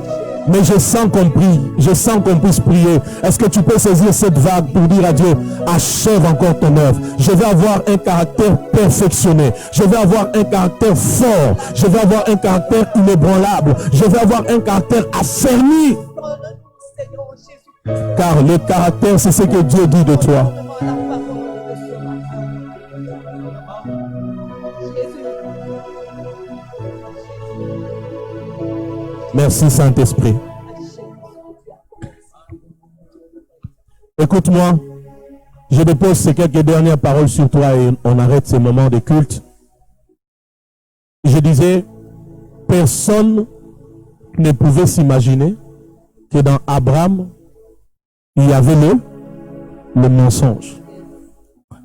Mais je sens qu'on prie, je sens qu'on puisse prier. Est-ce que tu peux saisir cette vague pour dire à Dieu, achève encore ton œuvre. Je vais avoir un caractère perfectionné. Je vais avoir un caractère fort. Je vais avoir un caractère inébranlable. Je vais avoir un caractère affermi. Car le caractère, c'est ce que Dieu dit de toi. Merci Saint-Esprit. Écoute-moi, je dépose ces quelques dernières paroles sur toi et on arrête ces moments de culte. Je disais, personne ne pouvait s'imaginer que dans Abraham, il y avait le mensonge.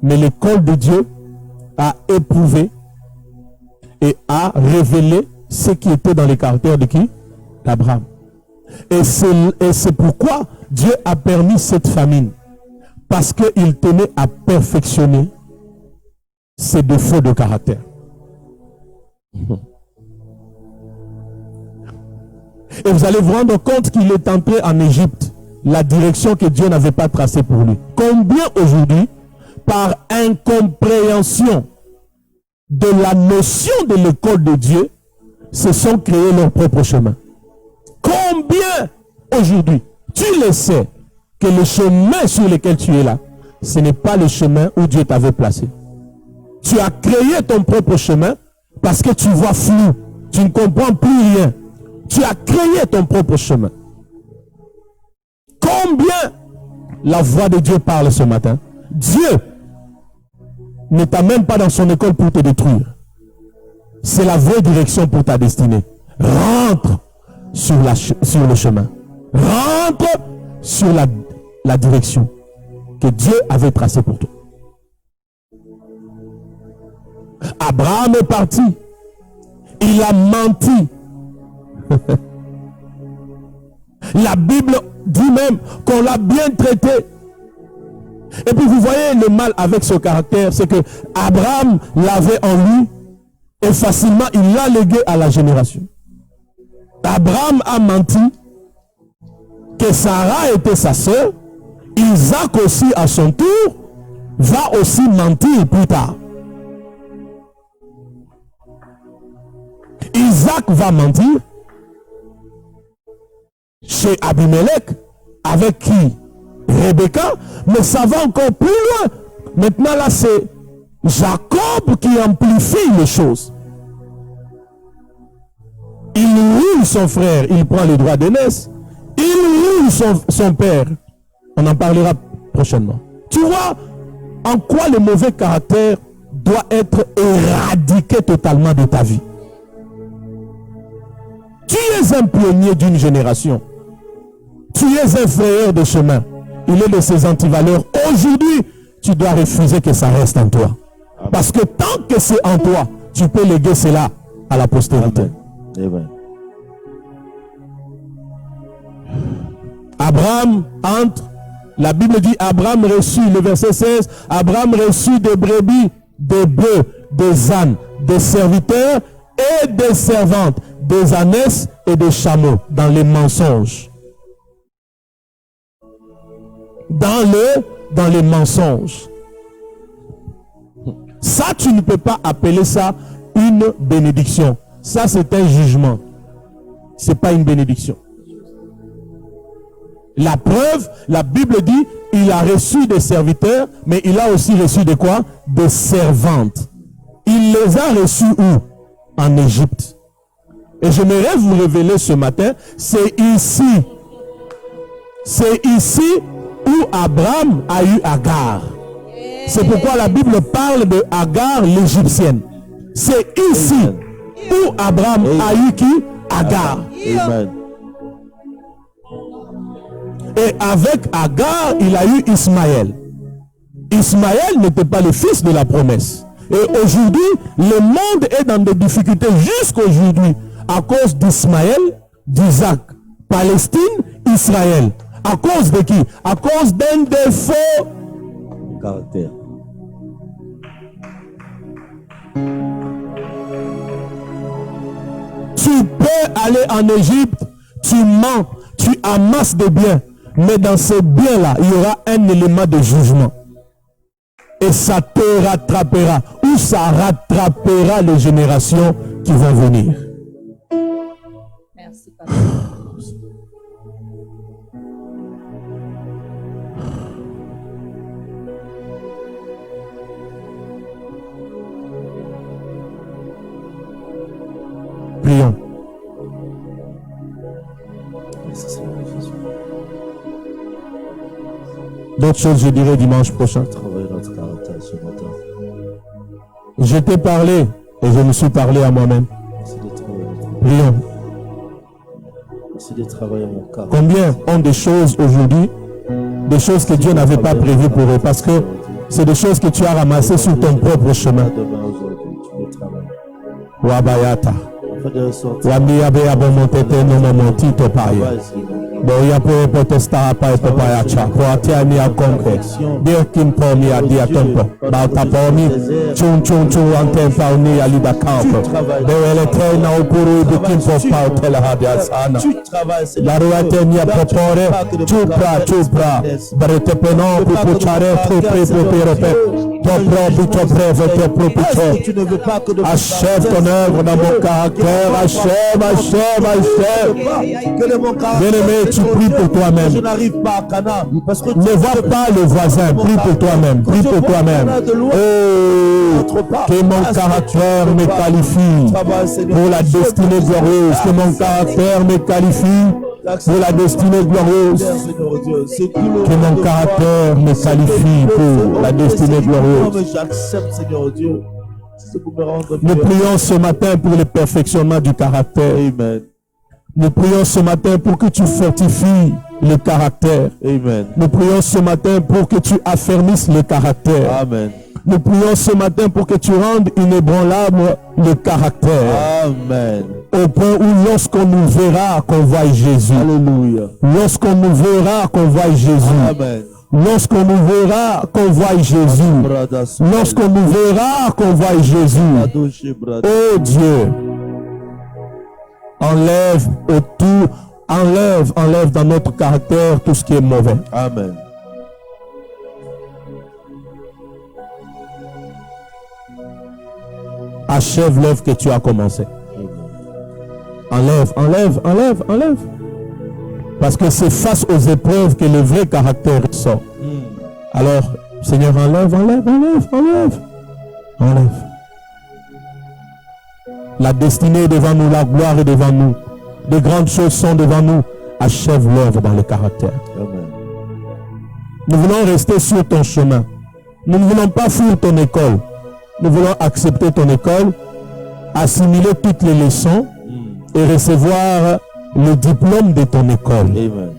Mais l'école de Dieu a éprouvé et a révélé ce qui était dans les caractères de qui? D'Abraham. Et c'est pourquoi Dieu a permis cette famine. Parce qu'il tenait à perfectionner ses défauts de caractère. Et vous allez vous rendre compte qu'il est entré en Égypte, la direction que Dieu n'avait pas tracée pour lui. Combien aujourd'hui, par incompréhension de la notion de l'école de Dieu, se sont créés leur propre chemin? Combien aujourd'hui, tu le sais, que le chemin sur lequel tu es là, ce n'est pas le chemin où Dieu t'avait placé. Tu as créé ton propre chemin parce que tu vois flou, tu ne comprends plus rien. Tu as créé ton propre chemin. Combien la voix de Dieu parle ce matin? Dieu ne t'amène pas dans son école pour te détruire. C'est la vraie direction pour ta destinée. Rentre sur le chemin. Rentre sur la direction que Dieu avait tracée pour toi. Abraham est parti. Il a menti. La Bible dit même qu'on l'a bien traité. Et puis vous voyez le mal avec ce caractère, c'est que Abraham l'avait en lui et facilement il l'a légué à la génération. Abraham a menti que Sarah était sa sœur. Isaac aussi à son tour va aussi mentir plus tard. Isaac va mentir chez Abimelech, avec qui? Rebecca, mais ça va encore plus loin. Maintenant là c'est Jacob qui amplifie les choses. Il roule son frère, il prend le droit d'aînesse. Il roule son père. On en parlera prochainement. Tu vois en quoi le mauvais caractère doit être éradiqué totalement de ta vie. Tu es un pionnier d'une génération. Tu es un frayeur de chemin. Il est de ses antivaleurs. Aujourd'hui, tu dois refuser que ça reste en toi. Amen. Parce que tant que c'est en toi, tu peux léguer cela à la postérité.
Amen.
Abraham entre. La Bible dit Abraham reçut, le verset 16, Abraham reçut des brebis, des bœufs, des ânes, des serviteurs et des servantes, des ânesses et des chameaux dans les mensonges. Dans les mensonges. Ça, tu ne peux pas appeler ça une bénédiction. Ça, c'est un jugement. Ce n'est pas une bénédiction. La preuve, la Bible dit, il a reçu des serviteurs, mais il a aussi reçu de quoi? Des servantes. Il les a reçus où? En Égypte. Et j'aimerais vous révéler ce matin, c'est ici où Abraham a eu Agar. C'est pourquoi la Bible parle de Agar l'Égyptienne. C'est ici où Abraham a eu qui? Agar.
Amen.
Et avec Agar, il a eu Ismaël. Ismaël n'était pas le fils de la promesse. Et aujourd'hui, le monde est dans des difficultés jusqu'aujourd'hui à cause d'Ismaël, d'Isaac. Palestine, Israël. À cause de qui? À cause d'un défaut
caractère.
Tu peux aller en Égypte, tu mens, tu amasses des biens, mais dans ces biens-là, il y aura un élément de jugement. Et ça te rattrapera, ou ça rattrapera les générations qui vont venir.
Merci, Papa.
Prions. D'autres choses, je dirai dimanche prochain.
Travailler notre caractère ce matin.
Je t'ai parlé et je me suis parlé à moi-même. Prions.
Merci de travailler mon caractère.
Combien ont des choses aujourd'hui, des choses que Dieu n'avait pas prévues pour eux, parce que c'est des choses que tu as ramassées sur ton propre chemin. Wabayata. Wamiabe abomontete no momontito paye. Boya po potesta pa papaya cha. Poatia ni akonke. Dia kimpo mi adia tempo. Bauta pomi. Chun chun chun antempa uni alida campo. Dewele te na upuru ibu kimpo pa tela hadia sana. La ruate mi apopore. Chupra. Barete penon pupuchare puperope.
Tu ne veux pas que de
achève ton œuvre dans mon caractère. Achève. Bien-aimé, tu pries pour toi-même.
Je n'arrive pas à Cana parce que
ne vois pas le voisin. Prie pour toi-même. Prie pour toi-même. Oh, que mon caractère me qualifie pour la destinée glorieuse. Que mon caractère me qualifie pour la destinée glorieuse. Que mon caractère me qualifie pour la destinée glorieuse.
J'accepte, Seigneur Dieu.
Nous prions ce matin pour le perfectionnement du caractère.
Amen.
Nous prions ce matin pour que tu fortifies le caractère.
Amen.
Nous prions ce matin pour que tu affermisses le caractère.
Amen.
Nous prions ce matin pour que tu rendes inébranlable le caractère.
Amen.
Au point où lorsqu'on nous verra, qu'on voit Jésus.
Alléluia.
Lorsqu'on nous verra, qu'on voit Jésus.
Amen.
Lorsqu'on nous verra, qu'on voit Jésus. Lorsqu'on nous verra, qu'on voit Jésus. Oh Dieu, enlève dans notre caractère tout ce qui est mauvais.
Amen.
Achève l'œuvre que tu as commencée. Enlève. Parce que c'est face aux épreuves que le vrai caractère sort. Alors, Seigneur, enlève. La destinée est devant nous, la gloire est devant nous. De grandes choses sont devant nous. Achève l'œuvre dans le caractère.
Amen.
Nous voulons rester sur ton chemin. Nous ne voulons pas fuir ton école. Nous voulons accepter ton école, assimiler toutes les leçons et recevoir le diplôme de ton école.
Amen.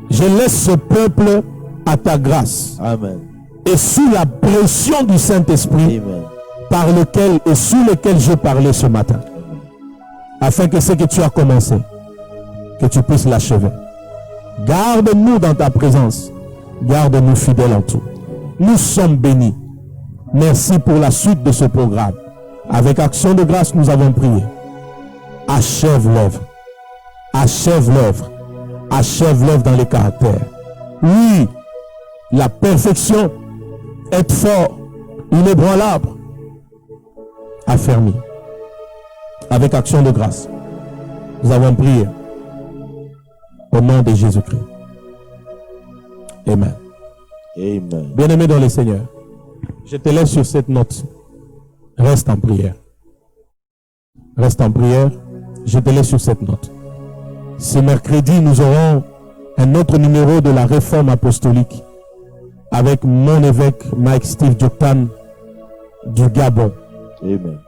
Je laisse ce peuple à ta grâce.
Amen.
Et sous la pression du Saint-Esprit, par lequel et sous lequel je parlais ce matin, afin que ce que tu as commencé, que tu puisses l'achever. Garde-nous dans ta présence. Garde-nous fidèles en tout. Nous sommes bénis. Merci pour la suite de ce programme. Avec action de grâce, nous avons prié. Achève l'œuvre. Achève l'œuvre. Achève l'œuvre dans les caractères. Oui, la perfection, être fort, inébranlable, affermi. Avec action de grâce, nous avons prié. Au nom de Jésus-Christ. Amen.
Amen.
Bien-aimé dans le Seigneur, je te laisse sur cette note. Reste en prière. Reste en prière. Je te laisse sur cette note. Ce mercredi, nous aurons un autre numéro de la réforme apostolique avec mon évêque Mike Steve Joktan du Gabon.
Amen.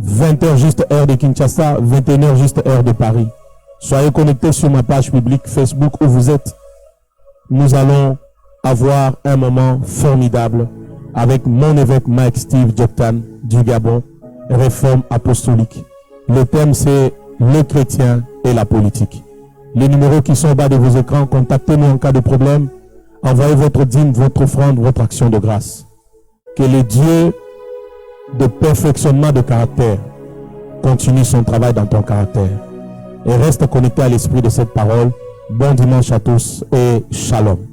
20h juste heure de Kinshasa, 21h juste heure de Paris. Soyez connectés sur ma page publique Facebook où vous êtes. Nous allons avoir un moment formidable avec mon évêque Mike Steve Joktan du Gabon, réforme apostolique. Le thème c'est les chrétiens et la politique. Les numéros qui sont au bas de vos écrans, contactez-nous en cas de problème. Envoyez votre dîme, votre offrande, votre action de grâce. Que le Dieu de perfectionnement de caractère continue son travail dans ton caractère. Et reste connecté à l'esprit de cette parole. Bon dimanche à tous et shalom.